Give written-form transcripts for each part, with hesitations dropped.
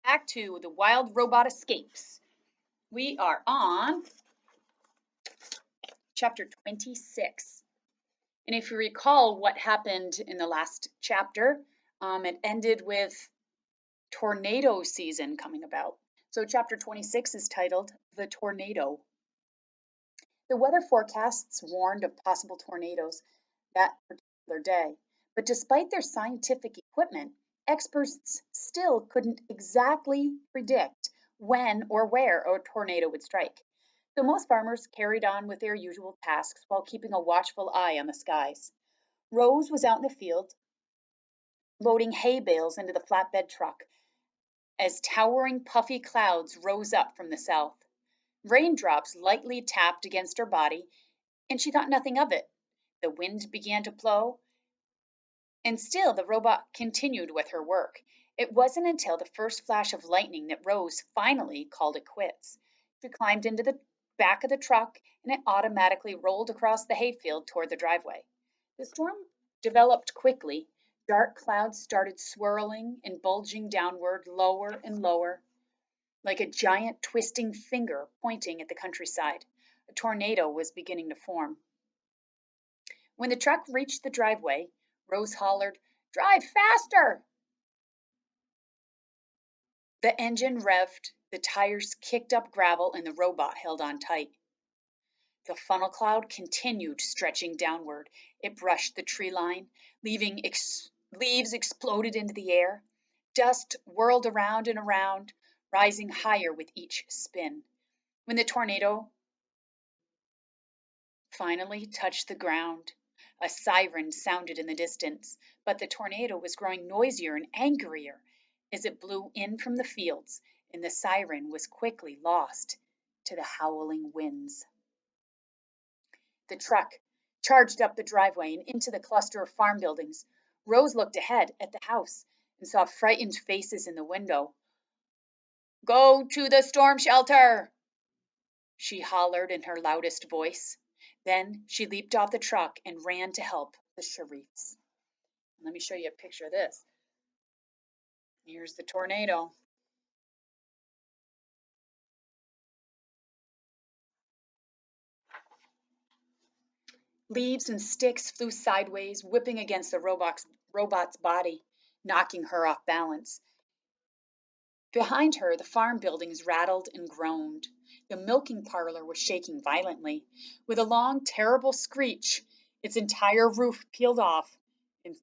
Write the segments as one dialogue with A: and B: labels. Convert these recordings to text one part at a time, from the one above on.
A: back to the Wild Robot Escapes. We are on chapter 26. And if you recall what happened in the last chapter, it ended with tornado season coming about. So chapter 26 is titled The Tornado. The weather forecasts warned of possible tornadoes that particular day, but despite their scientific equipment, experts still couldn't exactly predict when or where a tornado would strike. So most farmers carried on with their usual tasks while keeping a watchful eye on the skies. Rose was out in the field loading hay bales into the flatbed truck as towering puffy clouds rose up from the south. Raindrops lightly tapped against her body, and she thought nothing of it. The wind began to blow, and still the robot continued with her work. It wasn't until the first flash of lightning that Rose finally called it quits. She climbed into the back of the truck, and it automatically rolled across the hayfield toward the driveway. The storm developed quickly. Dark clouds started swirling and bulging downward, lower and lower, like a giant twisting finger pointing at the countryside. A tornado was beginning to form. When the truck reached the driveway, Rose hollered, "Drive faster!" The engine revved, the tires kicked up gravel, and the robot held on tight. The funnel cloud continued stretching downward. It brushed the tree line, leaves exploded into the air. Dust whirled around and around, rising higher with each spin. When the tornado finally touched the ground, a siren sounded in the distance, but the tornado was growing noisier and angrier as it blew in from the fields, and the siren was quickly lost to the howling winds. The truck charged up the driveway and into the cluster of farm buildings. Rose looked ahead at the house and saw frightened faces in the window. "Go to the storm shelter!" she hollered in her loudest voice. Then she leaped off the truck and ran to help the Sharifs. Let me show you a picture of this. Here's the tornado. Leaves and sticks flew sideways, whipping against the robot's body, knocking her off balance. Behind her, the farm buildings rattled and groaned. The milking parlor was shaking violently. With a long, terrible screech, its entire roof peeled off and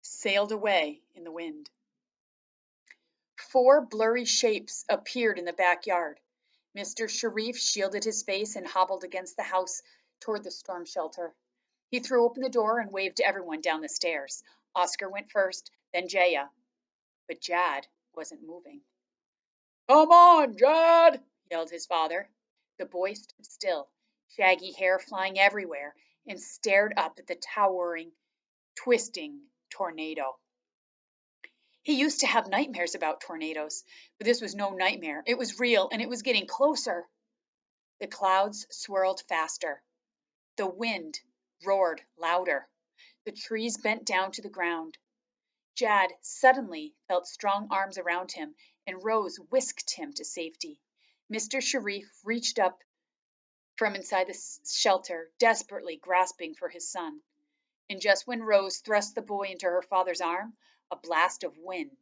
A: sailed away in the wind. 4 blurry shapes appeared in the backyard. Mr. Sharif shielded his face and hobbled against the house toward the storm shelter. He threw open the door and waved to everyone down the stairs. Oscar went first, then Jaya, but Jad wasn't moving. "Come on, Jad!" yelled his father. The boy stood still, shaggy hair flying everywhere, and stared up at the towering, twisting tornado. He used to have nightmares about tornadoes, but this was no nightmare. It was real, and it was getting closer. The clouds swirled faster. The wind roared louder. The trees bent down to the ground. Jad suddenly felt strong arms around him, and Rose whisked him to safety. Mr. Sharif reached up from inside the shelter, desperately grasping for his son. And just when Rose thrust the boy into her father's arm, a blast of wind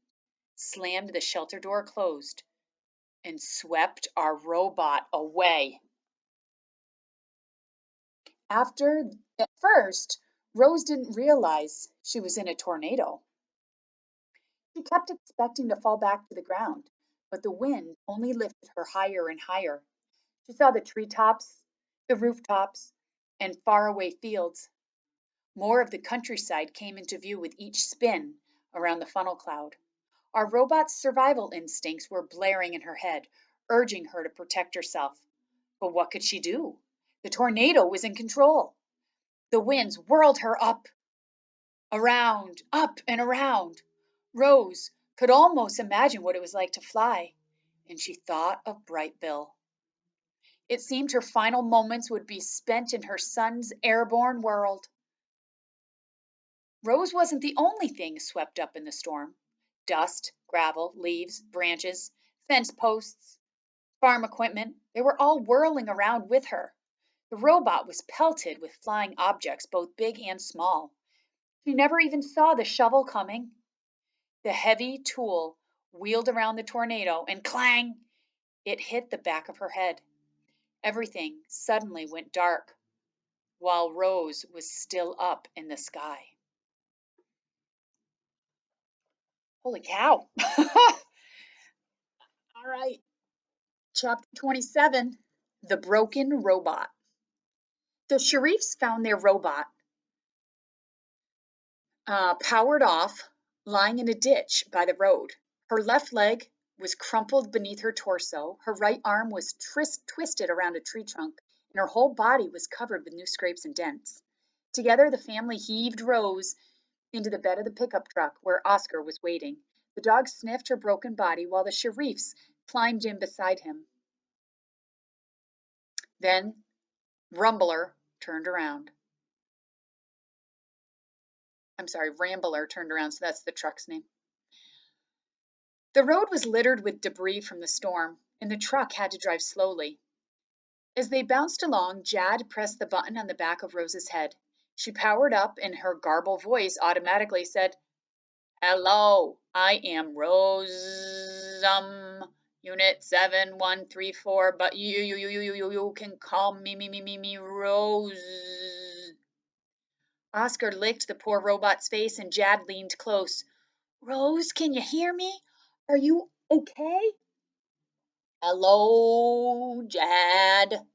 A: slammed the shelter door closed and swept our robot away. At first, Rose didn't realize she was in a tornado. She kept expecting to fall back to the ground, but the wind only lifted her higher and higher. She saw the treetops, the rooftops, and faraway fields. More of the countryside came into view with each spin around the funnel cloud. Our robot's survival instincts were blaring in her head, urging her to protect herself. But what could she do? The tornado was in control. The winds whirled her up and around. Rose could almost imagine what it was like to fly, and she thought of Bright Bill. It seemed her final moments would be spent in her son's airborne world. Rose wasn't the only thing swept up in the storm. Dust, gravel, leaves, branches, fence posts, farm equipment, they were all whirling around with her. The robot was pelted with flying objects, both big and small. She never even saw the shovel coming. The heavy tool wheeled around the tornado and clang! It hit the back of her head. Everything suddenly went dark while Rose was still up in the sky. Holy cow! All right, chapter 27, The Broken Robot. The Sharifs found their robot powered off, lying in a ditch by the road. Her left leg was crumpled beneath her torso, her right arm was twisted around a tree trunk, and her whole body was covered with new scrapes and dents. Together, the family heaved Rose into the bed of the pickup truck where Oscar was waiting. The dog sniffed her broken body while the Sharifs climbed in beside him. Then Rumbler turned around. I'm sorry, Rambler turned around, so that's the truck's name. The road was littered with debris from the storm, and the truck had to drive slowly. As they bounced along, Jad pressed the button on the back of Rose's head. She powered up, and her garbled voice automatically said, "Hello, I am Rose, Unit 7134, but you can call me Rose." Oscar licked the poor robot's face, and Jad leaned close. "Rose, can you hear me? Are you okay?" "Hello, Jad.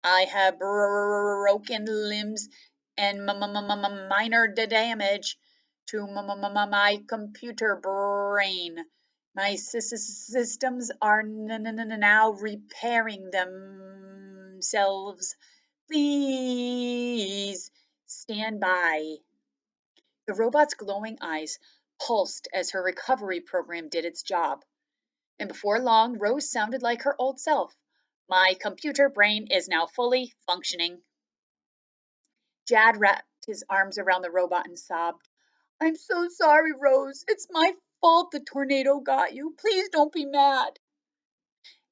A: I have broken limbs and minor damage to my computer brain. My systems are now repairing themselves. Please stand by." The robot's glowing eyes pulsed as her recovery program did its job. And before long, Rose sounded like her old self. "My computer brain is now fully functioning." Jad wrapped his arms around the robot and sobbed. "I'm so sorry, Rose. It's my fault the tornado got you. Please don't be mad."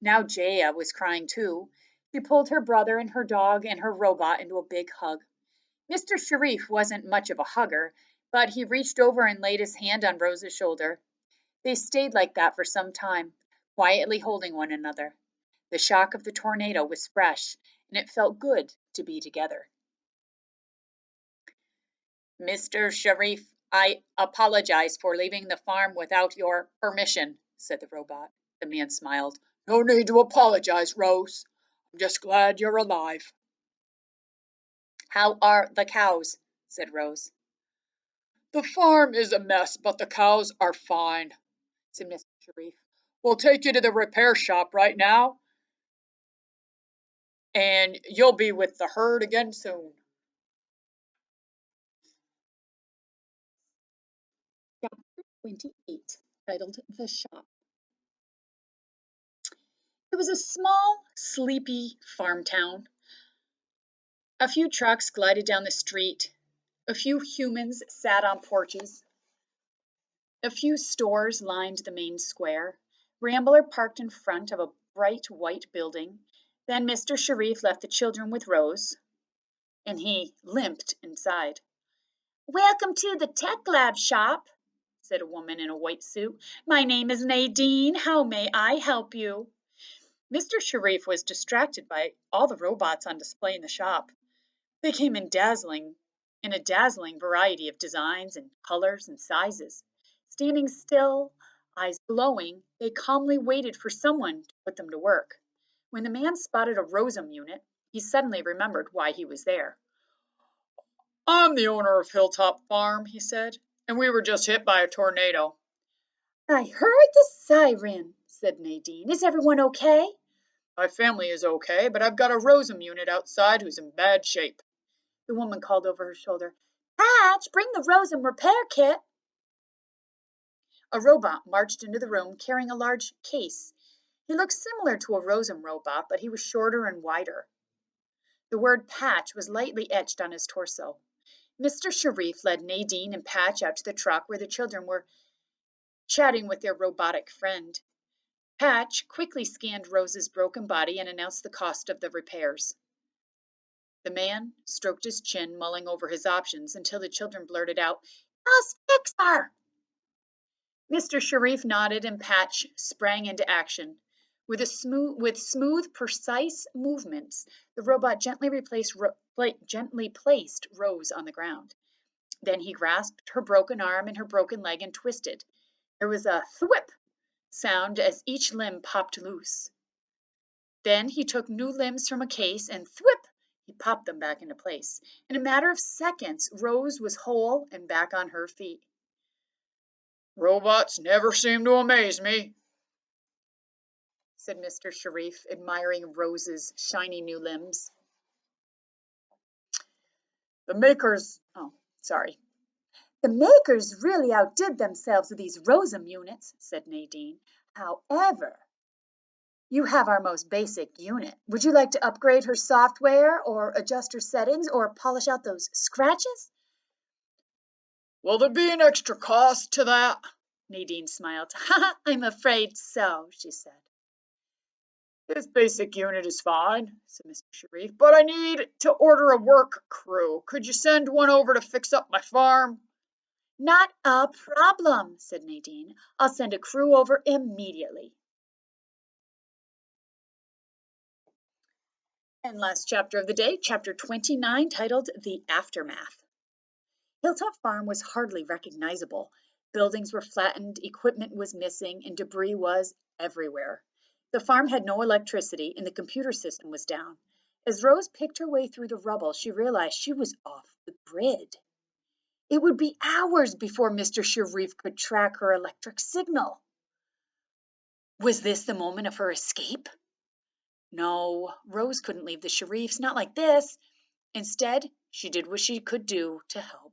A: Now Jaya was crying too. She pulled her brother and her dog and her robot into a big hug. Mr. Sharif wasn't much of a hugger, but he reached over and laid his hand on Rose's shoulder. They stayed like that for some time, quietly holding one another. The shock of the tornado was fresh, and it felt good to be together. "Mr. Sharif, I apologize for leaving the farm without your permission," said the robot. The man smiled. "No need to apologize, Rose. I'm just glad you're alive." "How are the cows?" said Rose. "The farm is a mess, but the cows are fine," said Mr. Sharif. "We'll take you to the repair shop right now, and you'll be with the herd again soon." Chapter 28, titled The Shop. It was a small, sleepy farm town. A few trucks glided down the street. A few humans sat on porches. A few stores lined the main square. Rambler parked in front of a bright white building. Then Mr. Sharif left the children with Rose, and he limped inside. "Welcome to the Tech Lab shop," said a woman in a white suit. "My name is Nadine. How may I help you?" Mr. Sharif was distracted by all the robots on display in the shop. They came in a dazzling variety of designs and colors and sizes. Standing still, eyes glowing, they calmly waited for someone to put them to work. When the man spotted a Rosem unit, he suddenly remembered why he was there. "I'm the owner of Hilltop Farm," he said, "and we were just hit by a tornado." "I heard the siren," said Nadine. "Is everyone okay?" "My family is okay, but I've got a Rosem unit outside who's in bad shape." The woman called over her shoulder, "Patch, bring the Rosem repair kit." A robot marched into the room carrying a large case. He looked similar to a Rosem robot, but he was shorter and wider. The word Patch was lightly etched on his torso. Mr. Sharif led Nadine and Patch out to the truck where the children were chatting with their robotic friend. Patch quickly scanned Rose's broken body and announced the cost of the repairs. The man stroked his chin, mulling over his options, until the children blurted out, "Just fix her!" Mr. Sharif nodded and Patch sprang into action. With smooth, precise movements, the robot gently placed Rose on the ground. Then he grasped her broken arm and her broken leg and twisted. There was a thwip sound as each limb popped loose. Then he took new limbs from a case and thwip, he popped them back into place. In a matter of seconds, Rose was whole and back on her feet. "Robots never seem to amaze me," said Mr. Sharif, admiring Rose's shiny new limbs. The makers really outdid themselves with these ROSAM units, said Nadine. However, you have our most basic unit. Would you like to upgrade her software or adjust her settings or polish out those scratches? Will there be an extra cost to that? Nadine smiled. I'm afraid so, she said. This basic unit is fine, said Mr. Sharif, but I need to order a work crew. Could you send one over to fix up my farm? Not a problem, said Nadine. I'll send a crew over immediately. And last chapter of the day, chapter 29, titled The Aftermath. Hilltop Farm was hardly recognizable. Buildings were flattened, equipment was missing, and debris was everywhere. The farm had no electricity, and the computer system was down. As Rose picked her way through the rubble, she realized she was off the grid. It would be hours before Mr. Sharif could track her electric signal. Was this the moment of her escape? No, Rose couldn't leave the Sharifs, not like this. Instead, she did what she could do to help.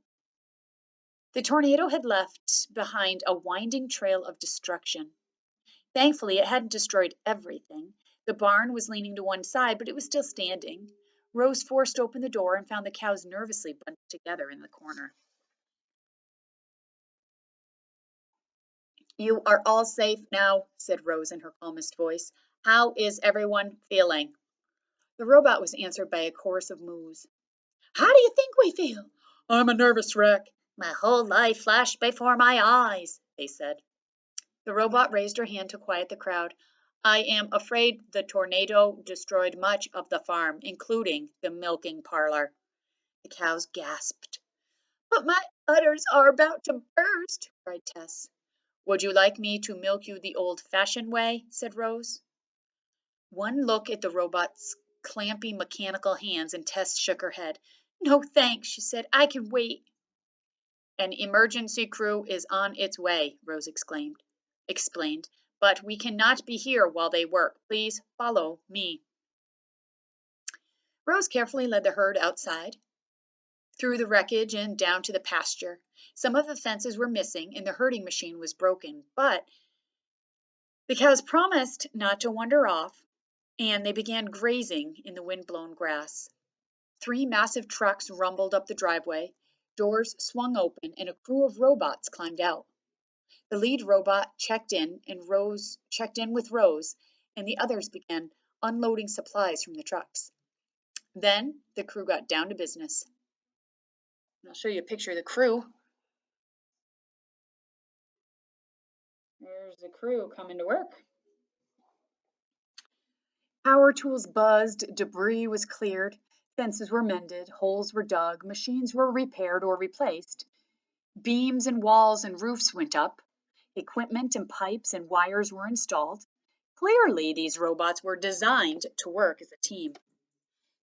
A: The tornado had left behind a winding trail of destruction. Thankfully, it hadn't destroyed everything. The barn was leaning to one side, but it was still standing. Rose forced open the door and found the cows nervously bundled together in the corner. You are all safe now, said Rose in her calmest voice. How is everyone feeling? The robot was answered by a chorus of moos. How do you think we feel? I'm a nervous wreck. My whole life flashed before my eyes, they said. The robot raised her hand to quiet the crowd. I am afraid the tornado destroyed much of the farm, including the milking parlor. The cows gasped. But my udders are about to burst, cried Tess. Would you like me to milk you the old-fashioned way? Said Rose. One look at the robot's clampy mechanical hands and Tess shook her head. No thanks, she said. I can wait. An emergency crew is on its way, Rose explained, but we cannot be here while they work. Please follow me. Rose carefully led the herd outside, through the wreckage and down to the pasture. Some of the fences were missing and the herding machine was broken, but the cows promised not to wander off, and they began grazing in the wind-blown grass. 3 massive trucks rumbled up the driveway, doors swung open, and a crew of robots climbed out. The lead robot checked in with Rose, and the others began unloading supplies from the trucks. Then the crew got down to business. I'll show you a picture of the crew. There's the crew coming to work. Power tools buzzed, debris was cleared, fences were mended, holes were dug, machines were repaired or replaced. Beams and walls and roofs went up. Equipment and pipes and wires were installed. Clearly, these robots were designed to work as a team.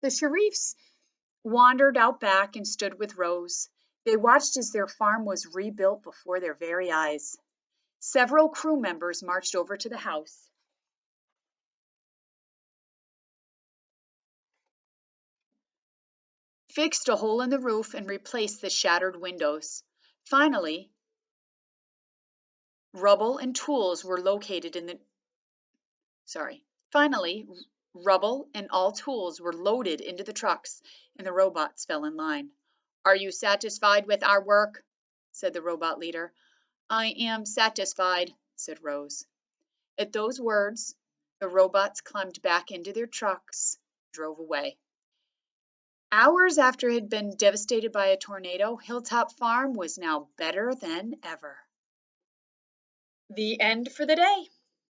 A: The Sharifs wandered out back and stood with Rose. They watched as their farm was rebuilt before their very eyes. Several crew members marched over to the house. Fixed a hole in the roof and replaced the shattered windows. Finally, rubble and all tools were loaded into the trucks, and the robots fell in line. Are you satisfied with our work? Said the robot leader. I am satisfied, said Rose. At those words, the robots climbed back into their trucks, drove away. Hours after it had been devastated by a tornado, Hilltop Farm was now better than ever. The end for the day.